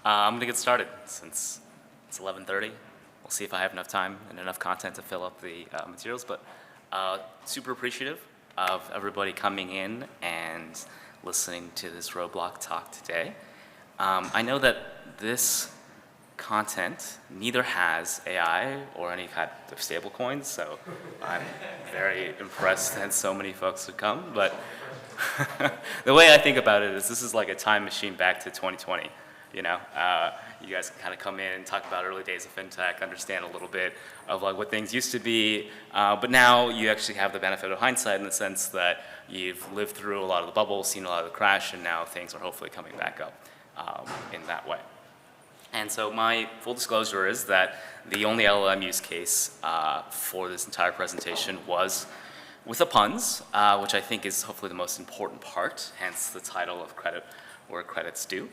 I'm gonna get started since it's 11:30. We'll see if I have enough time and enough content to fill up the materials, but super appreciative of everybody coming in and listening to this roadblock talk today. I know that this content neither has AI or any kind of stable coins, so I'm very impressed that so many folks have come, but the way I think about it is this is like a time machine back to 2020. You know, you guys can kind of come in, talk about early days of fintech, understand a little bit of like what things used to be, but now you actually have the benefit of hindsight in the sense that you've lived through a lot of the bubbles, seen a lot of the crash, and now things are hopefully coming back up in that way. And so my full disclosure is that the only LLM use case for this entire presentation was with the puns, which I think is hopefully the most important part, hence the title of Credit Where Credit's Due.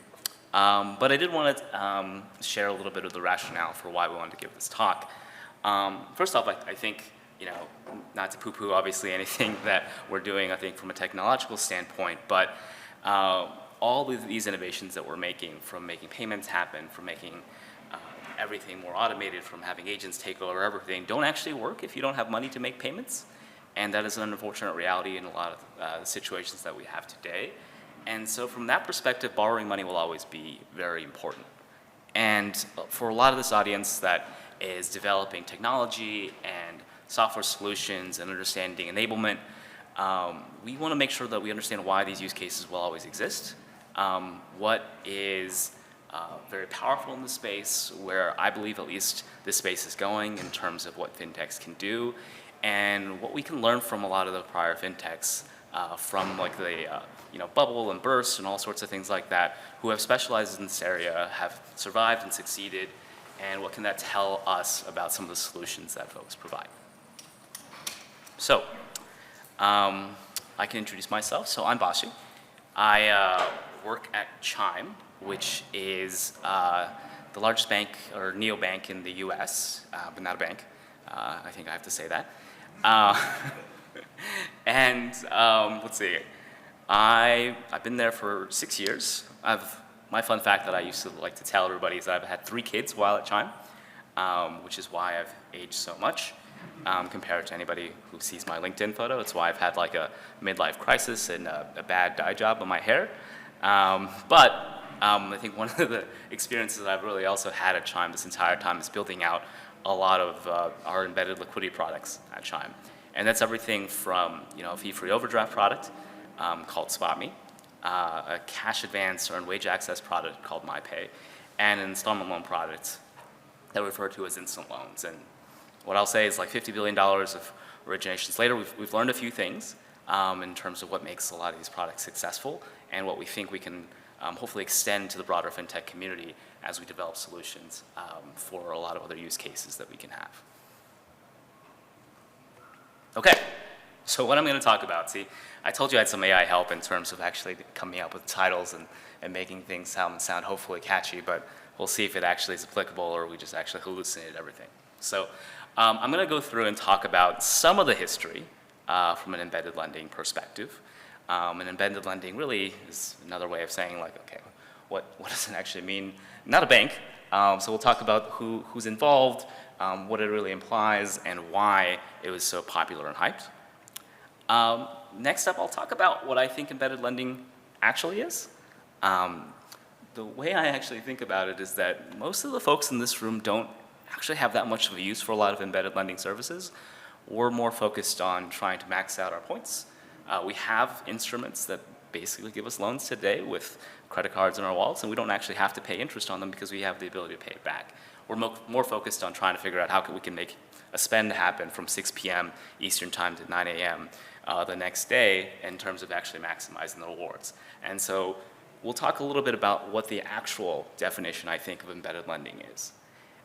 But I did want to share a little bit of the rationale for why we wanted to give this talk. First off, I think, you know, not to poo-poo obviously anything that we're doing, I think from a technological standpoint, but all of these innovations that we're making, from making payments happen, from making everything more automated, from having agents take over everything, don't actually work if you don't have money to make payments. And that is an unfortunate reality in a lot of situations that we have today. And so from that perspective, borrowing money will always be very important. And for a lot of this audience that is developing technology and software solutions and understanding enablement, we want to make sure that we understand why these use cases will always exist, what is very powerful in the space, where I believe at least this space is going in terms of what fintechs can do, and what we can learn from a lot of the prior fintechs from like the bubble and burst and all sorts of things like that, who have specialized in this area, have survived and succeeded, and what can that tell us about some of the solutions that folks provide. So, I can introduce myself. So I'm Baishi. I work at Chime, which is the largest bank or neobank in the US, but not a bank. I think I have to say that. And let's see, I've been there for 6 years. My fun fact that I used to like to tell everybody is that I've had 3 kids while at Chime, which is why I've aged so much compared to anybody who sees my LinkedIn photo. It's why I've had like a midlife crisis and a bad dye job on my hair. But I think one of the experiences that I've really also had at Chime this entire time is building out a lot of our embedded liquidity products at Chime. And that's everything from a fee-free overdraft product called SpotMe, a cash advance earned wage access product called MyPay, and an installment loan product that we refer to as instant loans. And what I'll say is like $50 billion of originations later, we've learned a few things in terms of what makes a lot of these products successful and what we think we can hopefully extend to the broader fintech community as we develop solutions for a lot of other use cases that we can have. Okay, so what I'm going to talk about, see, I told you I had some AI help in terms of actually coming up with titles and making things sound hopefully catchy, but we'll see if it actually is applicable or we just actually hallucinated everything. So I'm going to go through and talk about some of the history from an embedded lending perspective. And embedded lending really is another way of saying like, okay, what does it actually mean? Not a bank. So we'll talk about who's involved, what it really implies, and why it was so popular and hyped. Next up, I'll talk about what I think embedded lending actually is. The way I actually think about it is that most of the folks in this room don't actually have that much of a use for a lot of embedded lending services. We're more focused on trying to max out our points. We have instruments that basically give us loans today with credit cards in our wallets, and we don't actually have to pay interest on them because we have the ability to pay it back. We're more focused on trying to figure out how we can make a spend happen from 6 p.m. Eastern time to 9 a.m. The next day in terms of actually maximizing the rewards. And so we'll talk a little bit about what the actual definition, I think, of embedded lending is.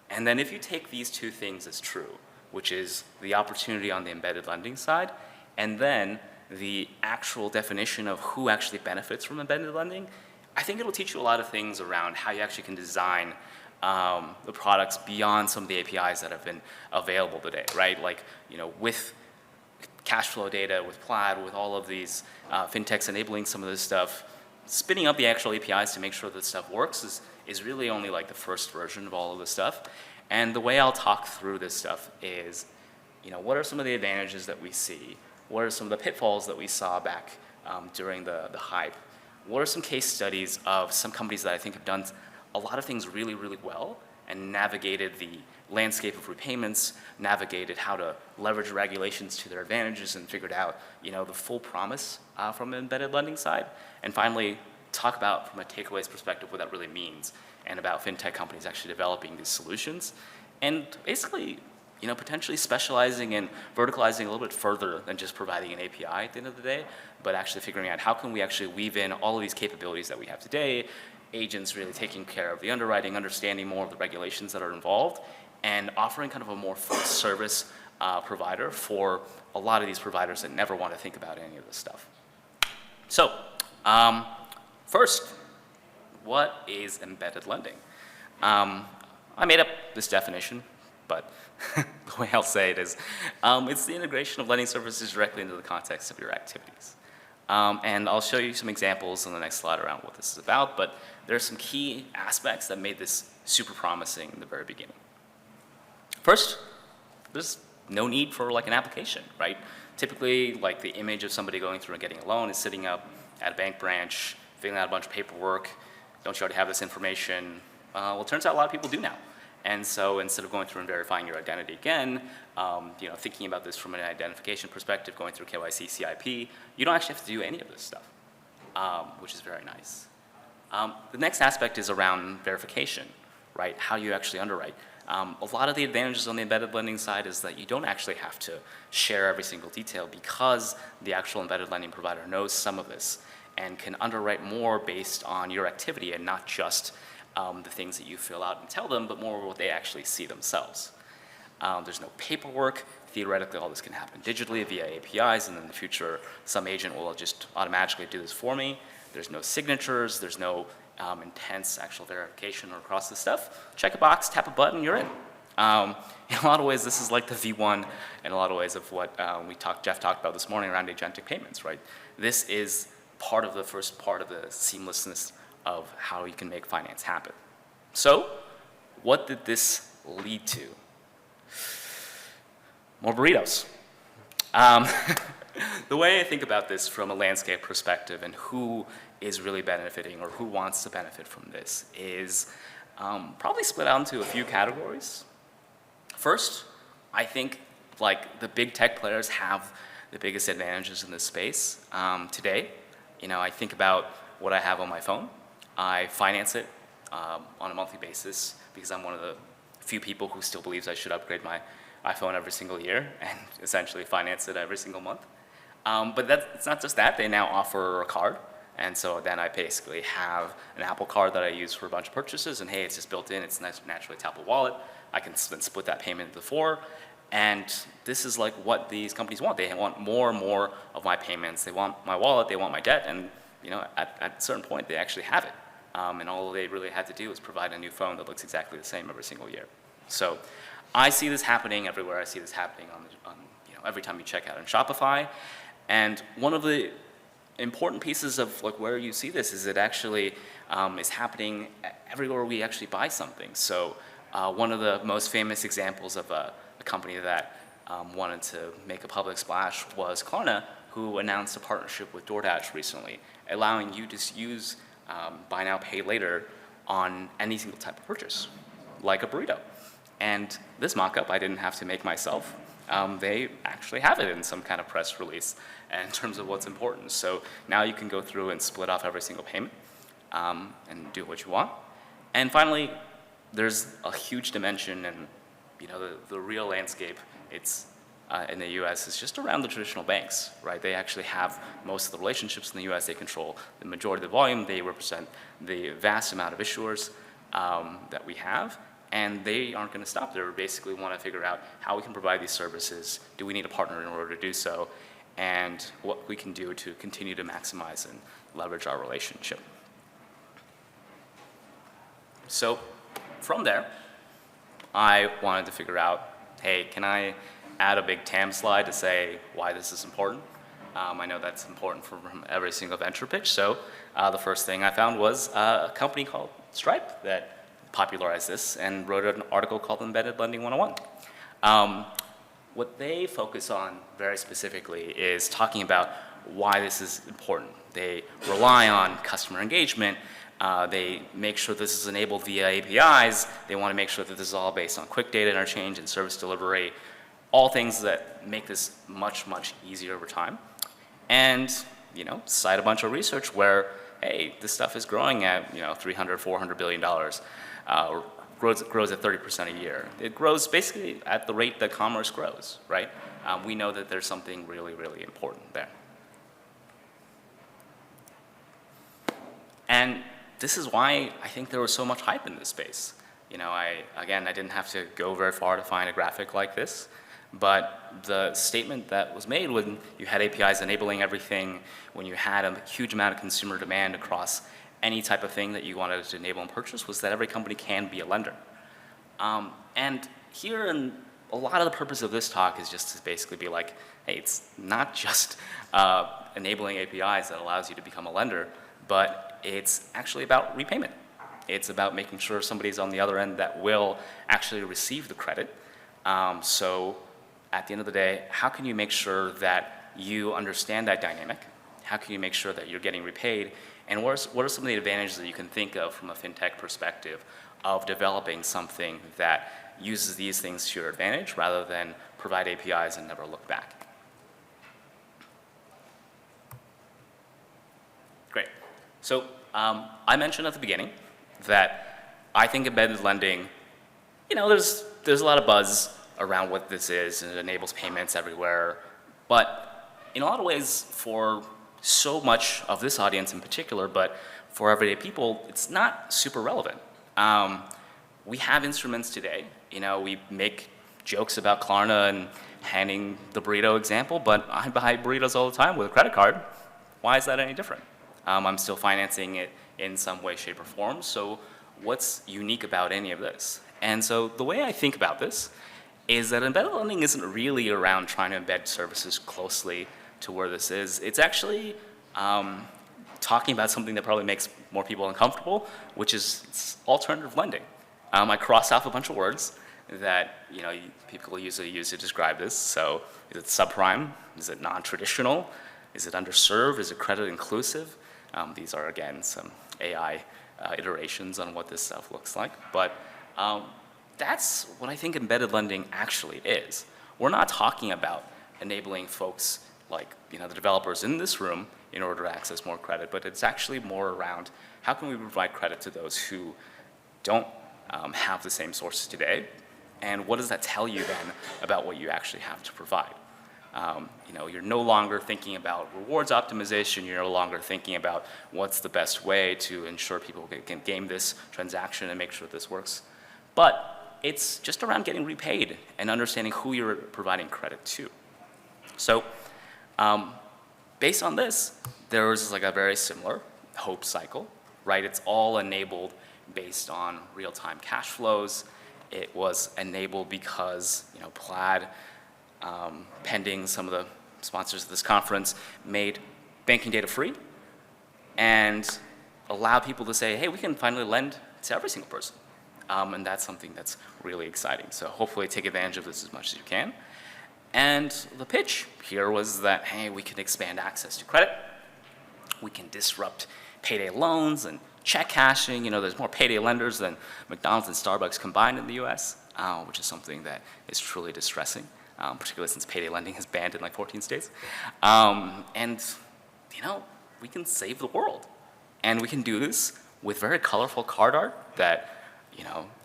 And then if you take these two things as true, which is the opportunity on the embedded lending side, and then the actual definition of who actually benefits from embedded lending, I think it'll teach you a lot of things around how you actually can design the products beyond some of the APIs that have been available today, right? Like, with cash flow data, with Plaid, with all of these fintechs enabling some of this stuff, spinning up the actual APIs to make sure that stuff works is really only like the first version of all of this stuff. And the way I'll talk through this stuff is, what are some of the advantages that we see? What are some of the pitfalls that we saw back during the hype? What are some case studies of some companies that I think have done a lot of things really, really well and navigated the landscape of repayments, navigated how to leverage regulations to their advantages and figured out, the full promise from the embedded lending side. And finally, talk about, from a takeaways perspective, what that really means and about fintech companies actually developing these solutions. And basically, potentially specializing and verticalizing a little bit further than just providing an API at the end of the day, but actually figuring out how can we actually weave in all of these capabilities that we have today, agents really taking care of the underwriting, understanding more of the regulations that are involved, and offering kind of a more full service provider for a lot of these providers that never want to think about any of this stuff. So, first, what is embedded lending? I made up this definition, but the way I'll say it is, it's the integration of lending services directly into the context of your activities. And I'll show you some examples on the next slide around what this is about, but there are some key aspects that made this super promising in the very beginning. First, there's no need for like an application, right? Typically, like the image of somebody going through and getting a loan is sitting up at a bank branch, filling out a bunch of paperwork. Don't you already have this information? Well, it turns out a lot of people do now. And so instead of going through and verifying your identity again, thinking about this from an identification perspective, going through KYC, CIP, you don't actually have to do any of this stuff, which is very nice. The next aspect is around verification, right? How you actually underwrite. A lot of the advantages on the embedded lending side is that you don't actually have to share every single detail because the actual embedded lending provider knows some of this and can underwrite more based on your activity and not just the things that you fill out and tell them, but more what they actually see themselves. There's no paperwork. Theoretically, all this can happen digitally via APIs, and in the future, some agent will just automatically do this for me. There's no signatures. There's no intense actual verification across this stuff. Check a box, tap a button, you're in. In a lot of ways, this is like the V1 in a lot of ways of what Jeff talked about this morning around agentic payments, right? This is part of the first part of the seamlessness of how you can make finance happen. So, what did this lead to? More burritos. The way I think about this from a landscape perspective and who is really benefiting or who wants to benefit from this is probably split out into a few categories. First, I think like the big tech players have the biggest advantages in this space today. I think about what I have on my phone. I finance it on a monthly basis because I'm one of the few people who still believes I should upgrade my iPhone every single year and essentially finance it every single month. But it's not just that. They now offer a card. And so then I basically have an Apple card that I use for a bunch of purchases. And hey, it's just built in. It's naturally tap a wallet. I can then split that payment into four. And this is like what these companies want. They want more and more of my payments. They want my wallet. They want my debt. And at a certain point, they actually have it. And all they really had to do is provide a new phone that looks exactly the same every single year. So I see this happening everywhere. I see this happening on every time you check out on Shopify. And one of the important pieces of like where you see this is it actually is happening everywhere we actually buy something. So one of the most famous examples of a company that wanted to make a public splash was Klarna, who announced a partnership with DoorDash recently, allowing you to use buy now, pay later on any single type of purchase, like a burrito. And this mock-up I didn't have to make myself. They actually have it in some kind of press release in terms of what's important. So now you can go through and split off every single payment and do what you want. And finally, there's a huge dimension, and the real landscape in the U.S. is just around the traditional banks, right? They actually have most of the relationships in the U.S. They control the majority of the volume. They represent the vast amount of issuers that we have. And they aren't going to stop there. We basically want to figure out how we can provide these services. Do we need a partner in order to do so? And what we can do to continue to maximize and leverage our relationship. So from there, I wanted to figure out, hey, can I add a big TAM slide to say why this is important? I know that's important from every single venture pitch. So the first thing I found was a company called Stripe that popularized this and wrote an article called Embedded Lending 101. What they focus on very specifically is talking about why this is important. They rely on customer engagement. They make sure this is enabled via APIs. They want to make sure that this is all based on quick data interchange and service delivery, all things that make this much, much easier over time. And, cite a bunch of research where, hey, this stuff is growing at, $300, $400 billion. Grows at 30% a year. It grows basically at the rate that commerce grows, right? We know that there's something really, really important there. And this is why I think there was so much hype in this space. I didn't have to go very far to find a graphic like this, but the statement that was made when you had APIs enabling everything, when you had a huge amount of consumer demand across any type of thing that you wanted to enable and purchase, was that every company can be a lender. And here, and a lot of the purpose of this talk is just to basically be like, hey, it's not just enabling APIs that allows you to become a lender, but it's actually about repayment. It's about making sure somebody's on the other end that will actually receive the credit. So at the end of the day, how can you make sure that you understand that dynamic? How can you make sure that you're getting repaid? And what are some of the advantages that you can think of from a fintech perspective of developing something that uses these things to your advantage rather than provide APIs and never look back? Great. So I mentioned at the beginning that I think embedded lending, there's a lot of buzz around what this is, and it enables payments everywhere. But in a lot of ways, for so much of this audience in particular, but for everyday people, it's not super relevant. We have instruments today. We make jokes about Klarna and handing the burrito example, but I buy burritos all the time with a credit card. Why is that any different? I'm still financing it in some way, shape, or form. So what's unique about any of this? And so the way I think about this is that embedded lending isn't really around trying to embed services closely to where this is. It's actually talking about something that probably makes more people uncomfortable, which is alternative lending. I crossed off a bunch of words that people usually use to describe this. So is it subprime? Is it non-traditional? Is it underserved? Is it credit inclusive? These are, again, some AI iterations on what this stuff looks like. But that's what I think embedded lending actually is. We're not talking about enabling folks like the developers in this room in order to access more credit, but it's actually more around how can we provide credit to those who don't have the same sources today, and what does that tell you then about what you actually have to provide? You're no longer thinking about rewards optimization. You're no longer thinking about what's the best way to ensure people can game this transaction and make sure this works. But it's just around getting repaid and understanding who you're providing credit to. So based on this, there was like a very similar hope cycle, right? It's all enabled based on real-time cash flows. It was enabled because Plaid, pending some of the sponsors of this conference, made banking data free and allowed people to say, hey, we can finally lend to every single person. And that's something that's really exciting. So hopefully take advantage of this as much as you can. And the pitch here was that, hey, we can expand access to credit. We can disrupt payday loans and check cashing. There's more payday lenders than McDonald's and Starbucks combined in the US, which is something that is truly distressing, particularly since payday lending is banned in like 14 states. And we can save the world. And we can do this with very colorful card art that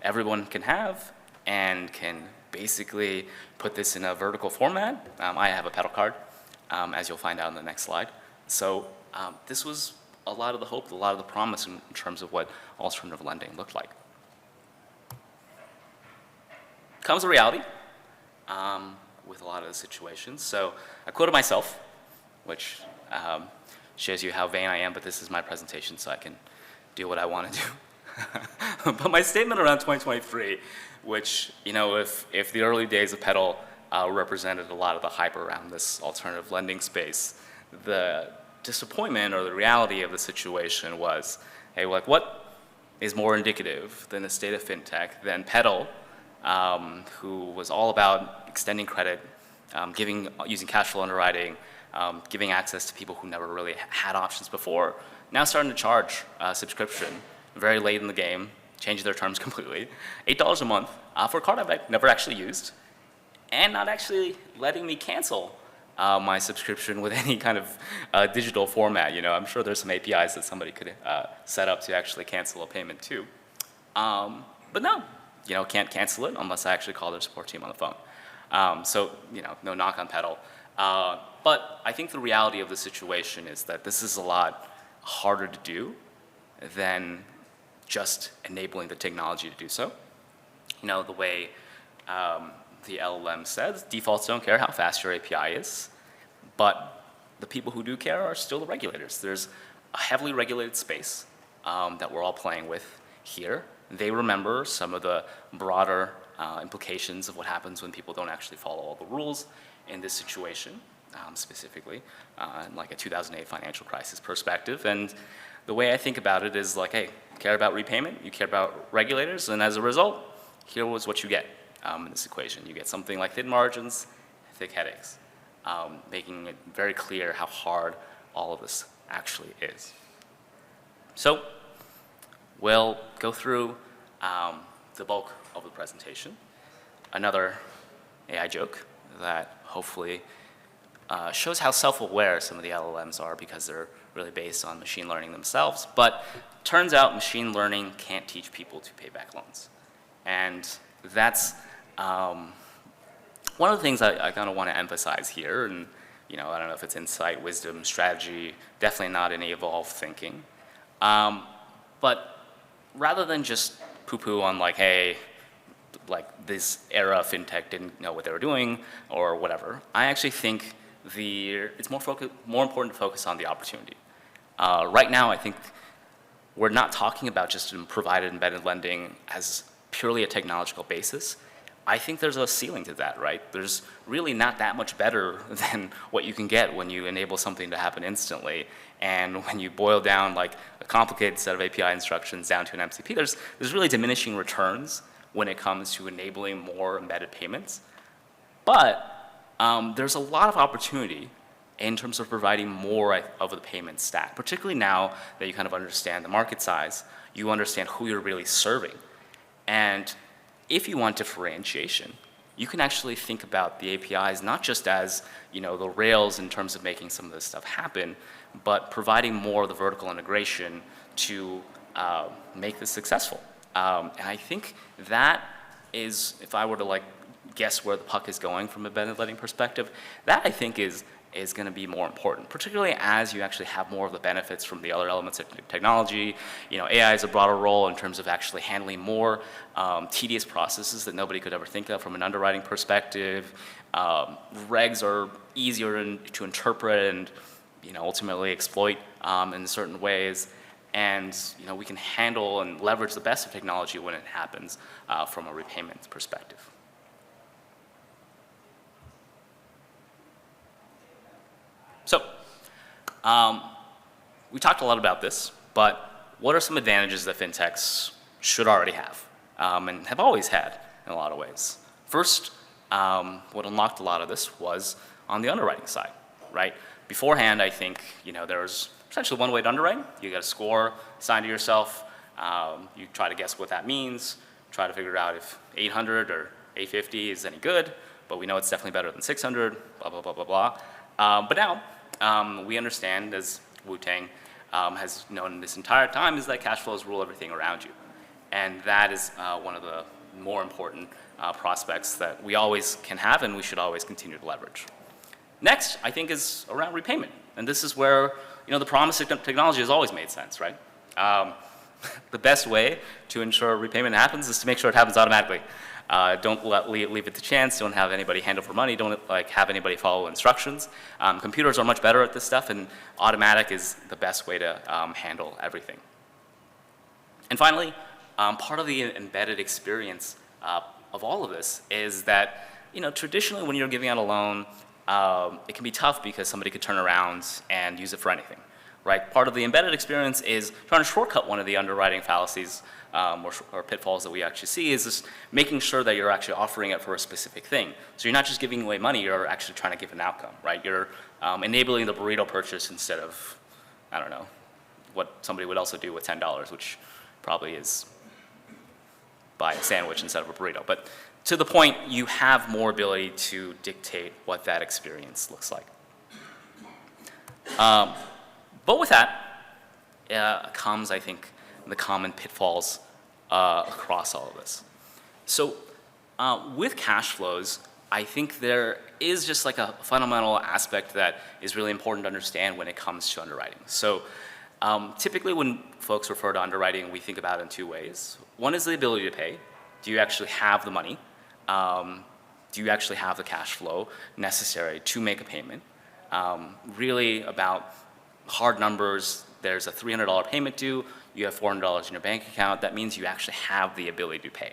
everyone can have and can basically put this in a vertical format. I have a pedal card, as you'll find out in the next slide. So this was a lot of the hope, a lot of the promise in terms of what alternative lending looked like. Comes a reality with a lot of the situations. So I quoted myself, which shows you how vain I am, but this is my presentation, so I can do what I want to do. But my statement around 2023, which, if the early days of Pedal represented a lot of the hype around this alternative lending space, the disappointment or the reality of the situation was, hey, like what is more indicative than the state of fintech than Petal, who was all about extending credit, using cash flow underwriting, giving access to people who never really had options before, now starting to charge a subscription very late in the game, changing their terms completely, $8 a month for a card I've never actually used, and not actually letting me cancel my subscription with any kind of digital format. You know, I'm sure there's some APIs that somebody could set up to actually cancel a payment too. But no, you know, can't cancel it unless I actually call their support team on the phone. So, you know, no knock on Petal. But I think the reality of the situation is that this is a lot harder to do than just enabling the technology to do so. You know, the way the LLM says, defaults don't care how fast your API is, but the people who do care are still the regulators. There's a heavily regulated space that we're all playing with here. They remember some of the broader implications of what happens when people don't actually follow all the rules in this situation, specifically, like a 2008 financial crisis perspective. And the way I think about it is like, hey, you care about repayment, you care about regulators, and as a result, here was what you get in this equation. You get something like thin margins, thick headaches, making it very clear how hard all of this actually is. So we'll go through the bulk of the presentation. Another AI joke that hopefully shows how self-aware some of the LLMs are because they're really based on machine learning themselves. But turns out machine learning can't teach people to pay back loans. And that's one of the things I kind of want to emphasize here. And you know, I don't know if it's insight, wisdom, strategy, definitely not any evolved thinking. But rather than just poo-poo on like, hey, like this era of fintech didn't know what they were doing or whatever, I actually think it's more important to focus on the opportunity. Right now, I think we're not talking about just provided embedded lending as purely a technological basis. I think there's a ceiling to that, right? There's really not that much better than what you can get when you enable something to happen instantly. And when you boil down like a complicated set of API instructions down to an MCP, there's really diminishing returns when it comes to enabling more embedded payments. But there's a lot of opportunity in terms of providing more of the payment stack, particularly now that you kind of understand the market size, you understand who you're really serving. And if you want differentiation, you can actually think about the APIs not just as, you know, the rails in terms of making some of this stuff happen, but providing more of the vertical integration to make this successful. And I think that is, if I were to like guess where the puck is going from a embedded lending perspective, that I think is going to be more important, particularly as you actually have more of the benefits from the other elements of technology. You know, AI is a broader role in terms of actually handling more tedious processes that nobody could ever think of from an underwriting perspective. Regs are easier to interpret and, you know, ultimately exploit in certain ways. And, you know, we can handle and leverage the best of technology when it happens from a repayment perspective. So, we talked a lot about this, but what are some advantages that fintechs should already have and have always had in a lot of ways? First, what unlocked a lot of this was on the underwriting side, right? Beforehand, I think, you know, there was essentially one way to underwrite. You get a score assigned to yourself. You try to guess what that means, try to figure out if 800 or 850 is any good, but we know it's definitely better than 600, blah, blah, blah, blah, blah. But now, we understand, as Wu-Tang has known this entire time, is that cash flows rule everything around you. And that is one of the more important prospects that we always can have and we should always continue to leverage. Next, I think, is around repayment. And this is where, you know, the promise of technology has always made sense, right? The best way to ensure repayment happens is to make sure it happens automatically. Don't leave it to chance. Don't have anybody handle for money. Don't have anybody follow instructions. Computers are much better at this stuff, and automatic is the best way to handle everything. And finally, part of the embedded experience of all of this is that, you know, traditionally when you're giving out a loan, it can be tough because somebody could turn around and use it for anything, right? Part of the embedded experience is trying to shortcut one of the underwriting fallacies or pitfalls that we actually see is just making sure that you're actually offering it for a specific thing. So you're not just giving away money, you're actually trying to give an outcome, right? You're enabling the burrito purchase instead of, I don't know, what somebody would also do with $10, which probably is buy a sandwich instead of a burrito. But to the point, you have more ability to dictate what that experience looks like. But with that comes, I think, the common pitfalls across all of this. So with cash flows, I think there is just like a fundamental aspect that is really important to understand when it comes to underwriting. So typically when folks refer to underwriting, we think about it in two ways. One is the ability to pay. Do you actually have the money? Do you actually have the cash flow necessary to make a payment? Really about hard numbers. There's a $300 payment due. You have $400 in your bank account. That means you actually have the ability to pay.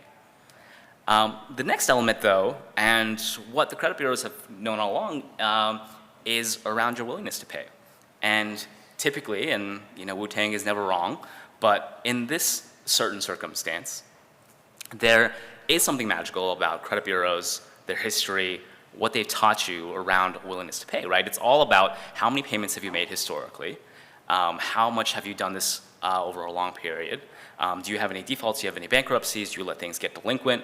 The next element, though, and what the credit bureaus have known all along, is around your willingness to pay. And typically, and Wu-Tang is never wrong, but in this certain circumstance, there is something magical about credit bureaus, their history, what they've taught you around willingness to pay, right? It's all about how many payments have you made historically, how much have you done this over a long period, do you have any defaults, do you have any bankruptcies, do you let things get delinquent,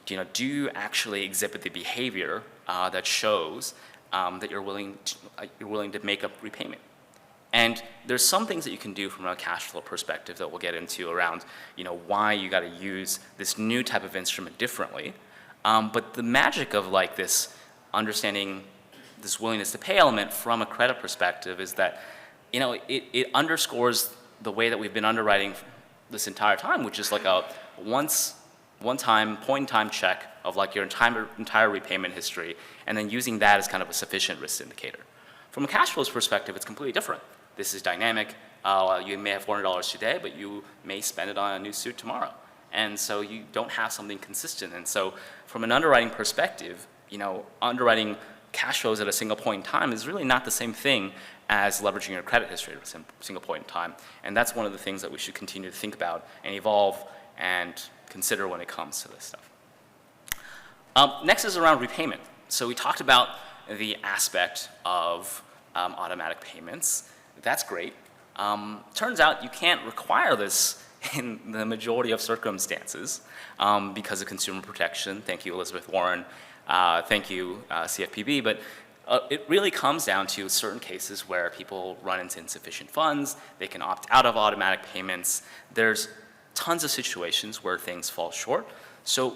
do you actually exhibit the behavior that shows that you're willing to make a repayment. And there's some things that you can do from a cash flow perspective that we'll get into around, why you got to use this new type of instrument differently. But the magic of like this understanding this willingness to pay element from a credit perspective is that, it underscores the way that we've been underwriting this entire time, which is like a one-time, point-in-time check of like your entire repayment history, and then using that as kind of a sufficient risk indicator. From a cash flows perspective, it's completely different. This is dynamic. You may have $400 today, but you may spend it on a new suit tomorrow. And so you don't have something consistent. And so from an underwriting perspective, underwriting cash flows at a single point in time is really not the same thing as leveraging your credit history at a single point in time. And that's one of the things that we should continue to think about and evolve and consider when it comes to this stuff. Next is around repayment. So we talked about the aspect of automatic payments. That's great. Turns out you can't require this in the majority of circumstances because of consumer protection. Thank you, Elizabeth Warren. Thank you, CFPB. But it really comes down to certain cases where people run into insufficient funds. They can opt out of automatic payments. There's tons of situations where things fall short. So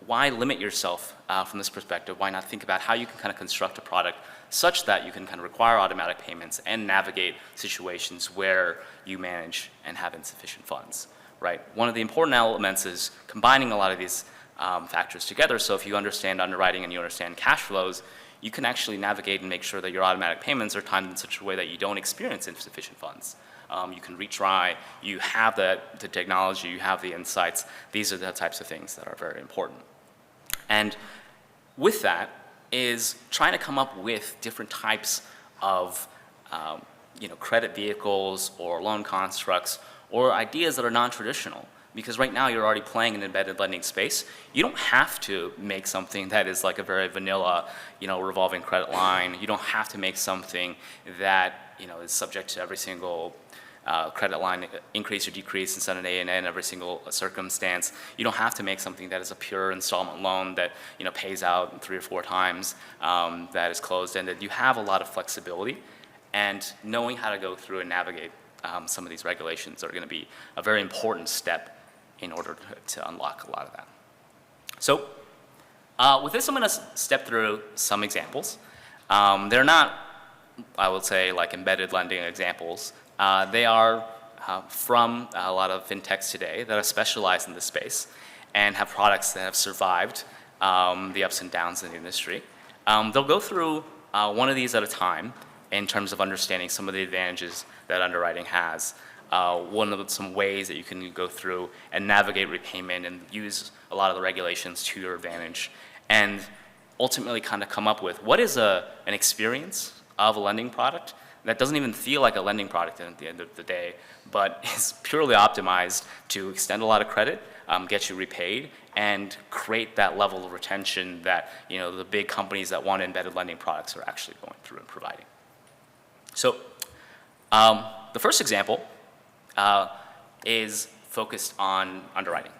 why limit yourself from this perspective? Why not think about how you can kind of construct a product such that you can kind of require automatic payments and navigate situations where you manage and have insufficient funds, right? One of the important elements is combining a lot of these factors together. So if you understand underwriting and you understand cash flows, you can actually navigate and make sure that your automatic payments are timed in such a way that you don't experience insufficient funds. You can retry, you have the technology, you have the insights. These are the types of things that are very important. And with that is trying to come up with different types of credit vehicles or loan constructs or ideas that are non-traditional. Because right now you're already playing in embedded lending space. You don't have to make something that is like a very vanilla, revolving credit line. You don't have to make something that, is subject to every single credit line increase or decrease instead of A and N every single circumstance. You don't have to make something that is a pure installment loan that pays out 3 or 4 times, that is closed-ended. You have a lot of flexibility, and knowing how to go through and navigate some of these regulations are going to be a very important step in order to unlock a lot of that. So with this, I'm going to step through some examples. They're not, I would say, like embedded lending examples. They are from a lot of fintechs today that are specialized in this space and have products that have survived the ups and downs in the industry. They'll go through one of these at a time in terms of understanding some of the advantages that underwriting has. Some ways that you can go through and navigate repayment and use a lot of the regulations to your advantage. And ultimately kind of come up with what is an experience of a lending product that doesn't even feel like a lending product at the end of the day, but is purely optimized to extend a lot of credit, get you repaid, and create that level of retention that the big companies that want embedded lending products are actually going through and providing. So the first example is focused on underwriting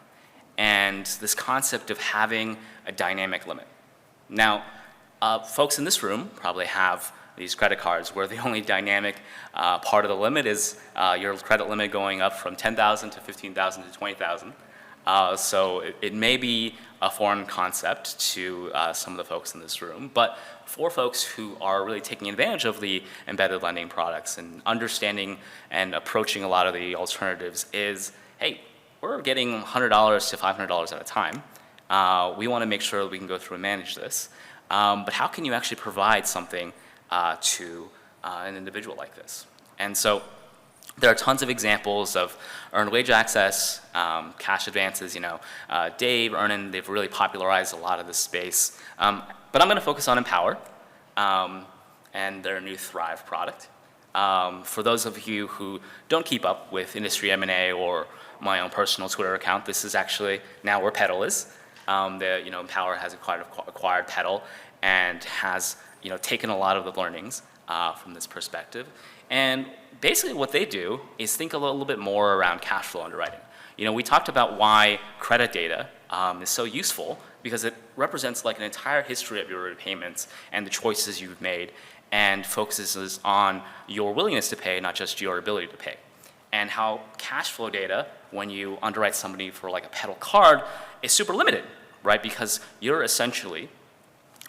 and this concept of having a dynamic limit. Now, folks in this room probably have these credit cards where the only dynamic part of the limit is your credit limit going up from 10,000 to 15,000 to 20,000. So it may be a foreign concept to some of the folks in this room, but for folks who are really taking advantage of the embedded lending products and understanding and approaching a lot of the alternatives is, hey, we're getting $100 to $500 at a time. We want to make sure that we can go through and manage this. But how can you actually provide something to an individual like this? And so there are tons of examples of earned wage access, cash advances. Dave, Ernan, they've really popularized a lot of this space. But I'm going to focus on Empower and their new Thrive product. For those of you who don't keep up with industry M&A or my own personal Twitter account, this is actually now where Pedal is. Empower has acquired Pedal and has taken a lot of the learnings from this perspective. And basically what they do is think a little bit more around cash flow underwriting. We talked about why credit data is so useful because it represents like an entire history of your repayments and the choices you've made and focuses on your willingness to pay, not just your ability to pay. And how cash flow data, when you underwrite somebody for like a Pedal card, is super limited, right? Because you're essentially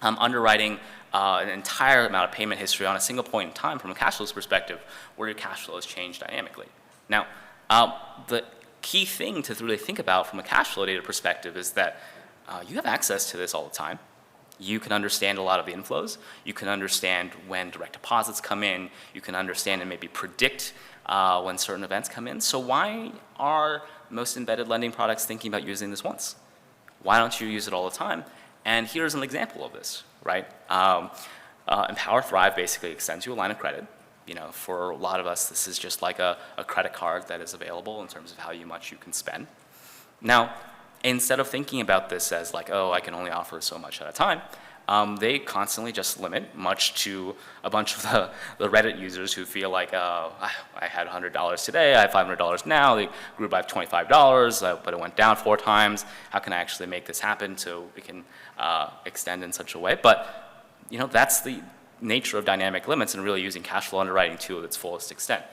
underwriting an entire amount of payment history on a single point in time from a cash flows perspective where your cash flow has changed dynamically. Now, the key thing to really think about from a cash flow data perspective is that you have access to this all the time. You can understand a lot of the inflows. You can understand when direct deposits come in. You can understand and maybe predict when certain events come in. So why are most embedded lending products thinking about using this once? Why don't you use it all the time? And here's an example of this, right? Empower Thrive basically extends you a line of credit. For a lot of us, this is just like a credit card that is available in terms of how much you can spend. Now, instead of thinking about this as like, oh, I can only offer so much at a time, they constantly just limit, much to a bunch of the Reddit users who feel like, oh, I had $100 today, I have $500 now, they grew by $25, but it went down 4 times. How can I actually make this happen so we can extend in such a way? But that's the nature of dynamic limits and really using cash flow underwriting to its fullest extent.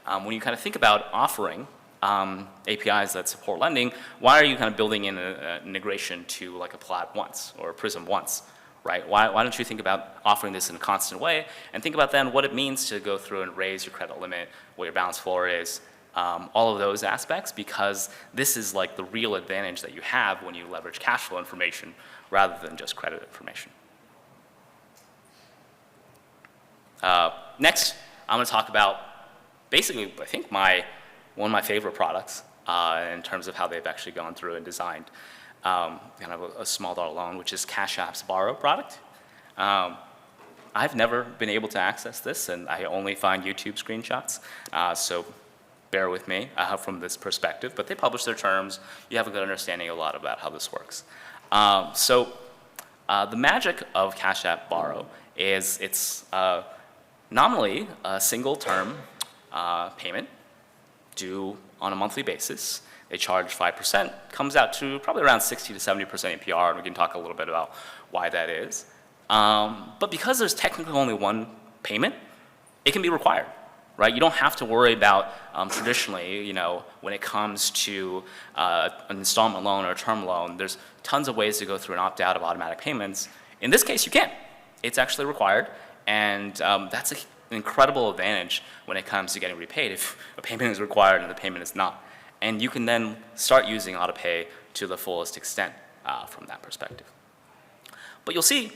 When you kind of think about offering APIs that support lending, why are you kind of building in an integration to like a Plaid once or a Prism once, right? Why don't you think about offering this in a constant way and think about then what it means to go through and raise your credit limit, what your balance floor is, all of those aspects, because this is like the real advantage that you have when you leverage cash flow information rather than just credit information. Next, I'm going to talk about basically, I think, one of my favorite products in terms of how they've actually gone through and designed kind of a small dollar loan, which is Cash App's Borrow product. I've never been able to access this, and I only find YouTube screenshots, so bear with me from this perspective. But they publish their terms. You have a good understanding a lot about how this works. So the magic of Cash App Borrow is it's nominally a single term payment due on a monthly basis. They charge 5%, comes out to probably around 60 to 70% APR, and we can talk a little bit about why that is. But because there's technically only one payment, it can be required, right? You don't have to worry about traditionally, when it comes to an installment loan or a term loan, there's tons of ways to go through and opt out of automatic payments. In this case, you can't. It's actually required, and that's an incredible advantage when it comes to getting repaid if a payment is required and the payment is not. And you can then start using autopay to the fullest extent from that perspective. But you'll see,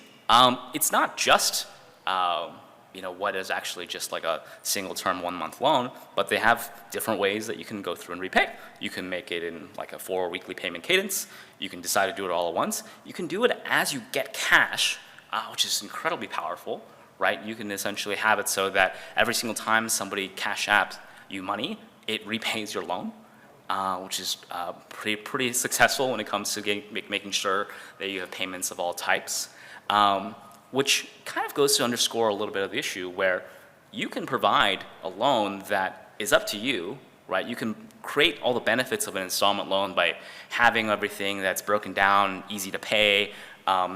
it's not just what is actually just like a single term 1 month loan, but they have different ways that you can go through and repay. You can make it in like a 4 weekly payment cadence. You can decide to do it all at once. You can do it as you get cash which is incredibly powerful, right? You can essentially have it so that every single time somebody cash apps you money, it repays your loan, which is pretty successful when it comes to making sure that you have payments of all types, which kind of goes to underscore a little bit of the issue where you can provide a loan that is up to you, right? You can create all the benefits of an installment loan by having everything that's broken down, easy to pay,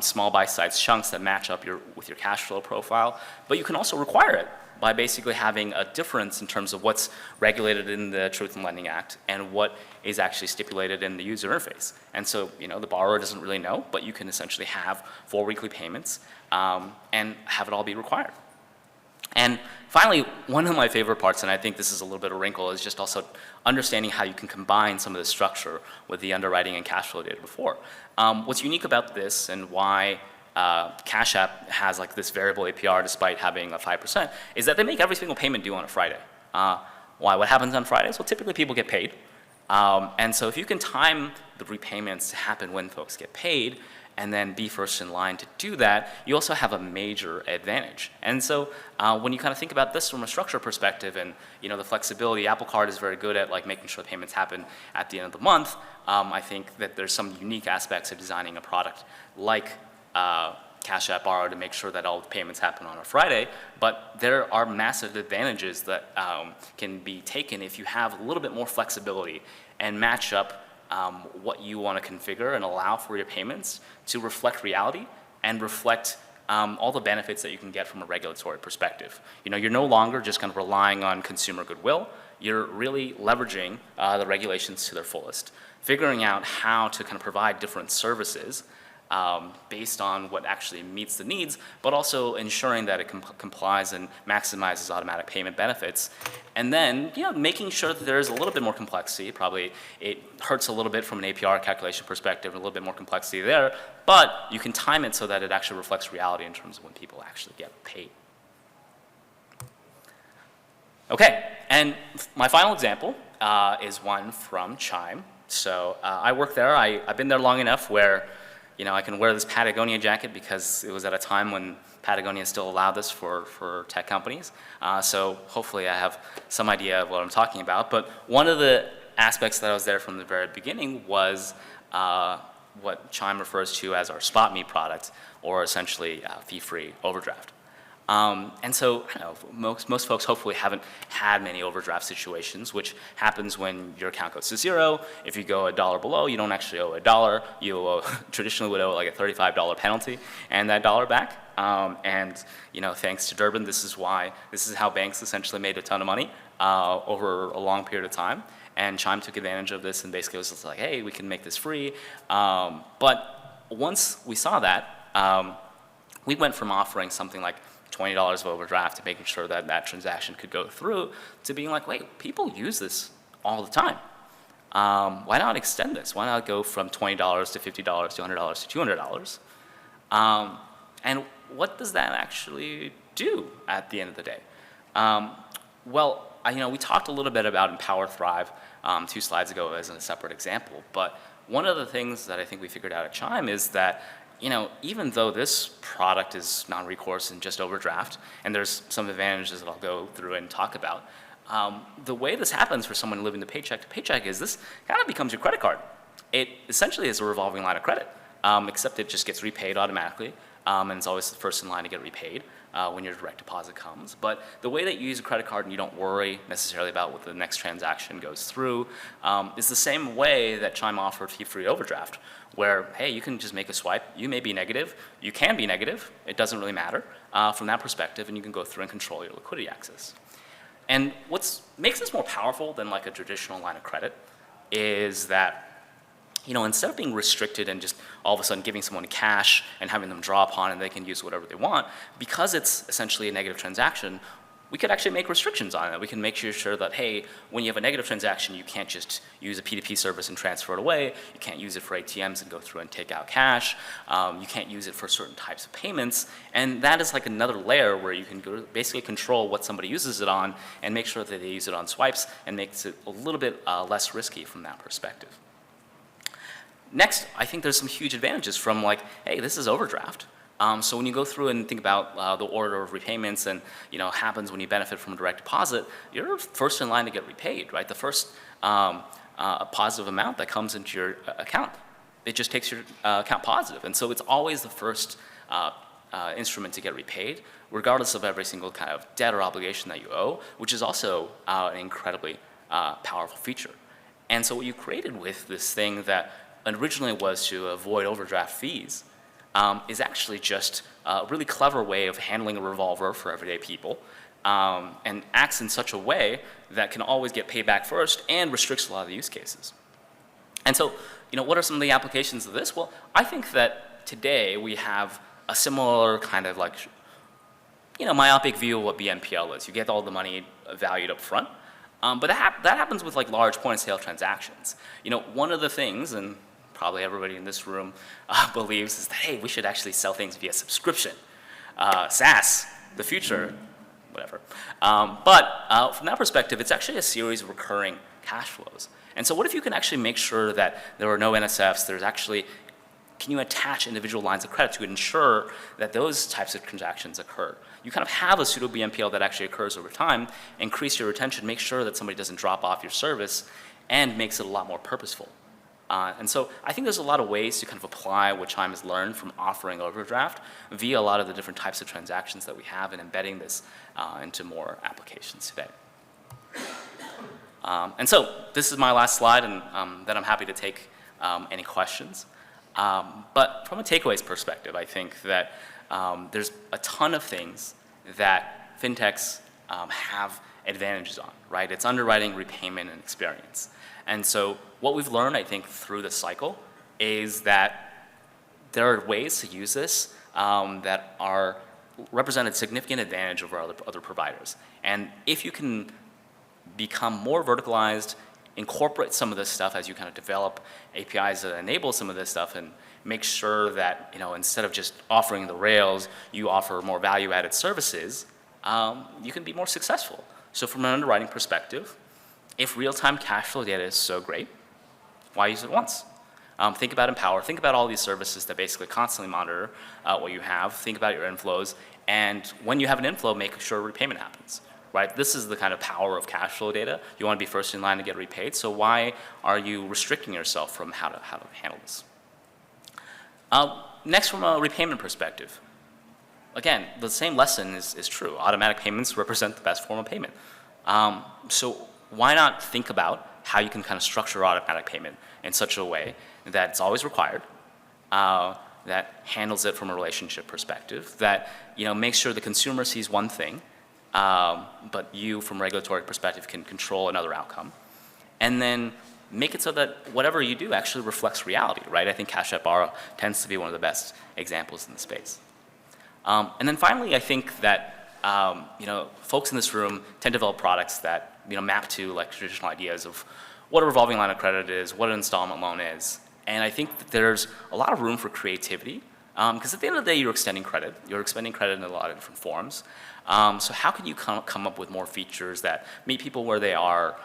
small bite-sized chunks that match up with your cash flow profile. But you can also require it by basically having a difference in terms of what's regulated in the Truth in Lending Act and what is actually stipulated in the user interface. And so, the borrower doesn't really know, but you can essentially have 4 weekly payments and have it all be required. And finally, one of my favorite parts, and I think this is a little bit of a wrinkle, is just also understanding how you can combine some of the structure with the underwriting and cash flow data before. What's unique about this and why Cash App has like this variable APR despite having a 5% is that they make every single payment due on a Friday. Why? What happens on Fridays? Well, typically people get paid. And so if you can time the repayments to happen when folks get paid, and then be first in line to do that, you also have a major advantage. And so when you kind of think about this from a structure perspective and the flexibility, Apple Card is very good at like making sure payments happen at the end of the month. I think that there's some unique aspects of designing a product like Cash App Borrow to make sure that all the payments happen on a Friday, but there are massive advantages that can be taken if you have a little bit more flexibility and match up what you want to configure and allow for your payments to reflect reality and reflect all the benefits that you can get from a regulatory perspective. You're no longer just kind of relying on consumer goodwill. You're really leveraging the regulations to their fullest, figuring out how to kind of provide different services based on what actually meets the needs, but also ensuring that it complies and maximizes automatic payment benefits. And then, making sure that there is a little bit more complexity. Probably it hurts a little bit from an APR calculation perspective, a little bit more complexity there, but you can time it so that it actually reflects reality in terms of when people actually get paid. Okay, and my final example is one from Chime. So I work there. I've been there long enough where I can wear this Patagonia jacket because it was at a time when Patagonia still allowed this for tech companies. So hopefully I have some idea of what I'm talking about. But one of the aspects that I was there from the very beginning was what Chime refers to as our Spot Me product, or essentially fee-free overdraft. And so most folks hopefully haven't had many overdraft situations, which happens when your account goes to zero. If you go $1 below, you don't actually owe $1. You traditionally would owe like a $35 penalty and that dollar back. And thanks to Durbin, this is how banks essentially made a ton of money over a long period of time. And Chime took advantage of this and basically was just like, hey, we can make this free. But once we saw that, we went from offering something like $20 of overdraft to making sure that that transaction could go through to being like, wait, people use this all the time. Why not extend this? Why not go from $20 to $50 to $100 to $200? And what does that actually do at the end of the day? We talked a little bit about Empower Thrive 2 slides ago as a separate example, but one of the things that I think we figured out at Chime is that even though this product is non-recourse and just overdraft, and there's some advantages that I'll go through and talk about, the way this happens for someone living the paycheck to paycheck is this kind of becomes your credit card. It essentially is a revolving line of credit, except it just gets repaid automatically, and it's always the first in line to get repaid when your direct deposit comes. But the way that you use a credit card and you don't worry necessarily about what the next transaction goes through is the same way that Chime offered fee-free overdraft, where, hey, you can just make a swipe. You may be negative. You can be negative. It doesn't really matter from that perspective, and you can go through and control your liquidity access. And what makes this more powerful than like a traditional line of credit is that instead of being restricted and just all of a sudden giving someone cash and having them draw upon and they can use whatever they want, because it's essentially a negative transaction, we could actually make restrictions on it. We can make sure that, hey, when you have a negative transaction, you can't just use a P2P service and transfer it away. You can't use it for ATMs and go through and take out cash. You can't use it for certain types of payments. And that is like another layer where you can basically control what somebody uses it on and make sure that they use it on swipes and makes it a little bit less risky from that perspective. Next, I think there's some huge advantages from like, hey, this is overdraft, So when you go through and think about the order of repayments and happens when you benefit from a direct deposit, you're first in line to get repaid, right? The first positive amount that comes into your account, it just takes your account positive. And so it's always the first instrument to get repaid, regardless of every single kind of debt or obligation that you owe, which is also an incredibly powerful feature. And so what you created with this thing that originally was to avoid overdraft fees is actually just a really clever way of handling a revolver for everyday people, and acts in such a way that can always get paid back first and restricts a lot of the use cases. And so, what are some of the applications of this? Well, I think that today we have a similar kind of like, myopic view of what BNPL is. You get all the money valued up front. But that happens with like large point of sale transactions. One of the things, and probably everybody in this room believes, is that, hey, we should actually sell things via subscription. SaaS, the future, whatever. But from that perspective, it's actually a series of recurring cash flows. And so what if you can actually make sure that there are no NSFs, can you attach individual lines of credit to ensure that those types of transactions occur? You kind of have a pseudo BNPL that actually occurs over time, increase your retention, make sure that somebody doesn't drop off your service, and makes it a lot more purposeful. And so I think there's a lot of ways to kind of apply what Chime has learned from offering overdraft via a lot of the different types of transactions that we have and embedding this into more applications today. And so this is my last slide, and then I'm happy to take any questions. But from a takeaways perspective, I think that there's a ton of things that fintechs have advantages on, right? It's underwriting, repayment, and experience. And so what we've learned, I think, through this cycle is that there are ways to use this that represent a significant advantage over other providers. And if you can become more verticalized, incorporate some of this stuff as you kind of develop APIs that enable some of this stuff, and make sure that instead of just offering the rails, you offer more value-added services, you can be more successful. So from an underwriting perspective, if real-time cash flow data is so great, why use it once? Think about Empower. Think about all these services that basically constantly monitor what you have. Think about your inflows. And when you have an inflow, make sure repayment happens. Right? This is the kind of power of cash flow data. You want to be first in line to get repaid. So why are you restricting yourself from how to handle this? Next, from a repayment perspective. Again, the same lesson is true. Automatic payments represent the best form of payment. So why not think about how you can kind of structure automatic payment in such a way that it's always required, that handles it from a relationship perspective, that makes sure the consumer sees one thing, but you, from a regulatory perspective, can control another outcome. And then make it so that whatever you do actually reflects reality, right? I think Cash App Borrow tends to be one of the best examples in the space. And then finally, I think that folks in this room tend to develop products that map to like traditional ideas of what a revolving line of credit is, what an installment loan is. And I think that there's a lot of room for creativity, because at the end of the day, you're extending credit. You're expending credit in a lot of different forms. So how can you come up with more features that meet people where they are,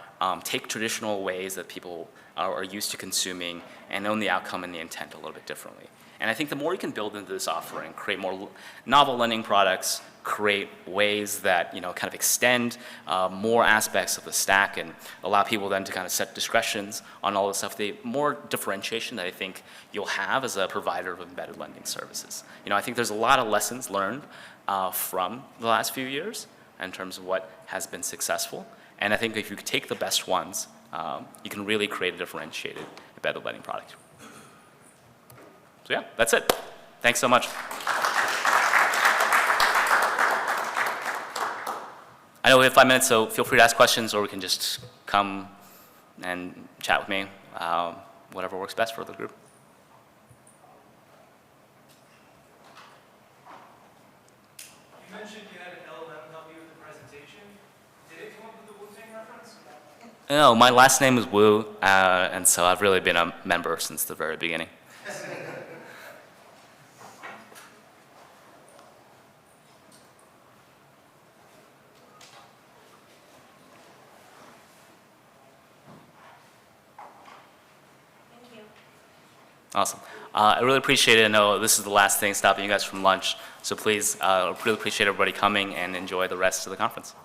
take traditional ways that people are used to consuming, and own the outcome and the intent a little bit differently? And I think the more you can build into this offering, create more novel lending products, create ways that kind of extend more aspects of the stack and allow people then to kind of set discretions on all this stuff, the more differentiation that I think you'll have as a provider of embedded lending services. I think there's a lot of lessons learned from the last few years in terms of what has been successful. And I think if you take the best ones, you can really create a differentiated embedded lending product. So yeah, that's it. Thanks so much. I know we have 5 minutes, so feel free to ask questions, or we can just come and chat with me, whatever works best for the group. You mentioned you had an LLM help you with the presentation. Did it come up with the Wu-Tang reference? No, my last name is Wu, and so I've really been a member since the very beginning. Awesome. I really appreciate it. I know this is the last thing stopping you guys from lunch, so please, really appreciate everybody coming and enjoy the rest of the conference.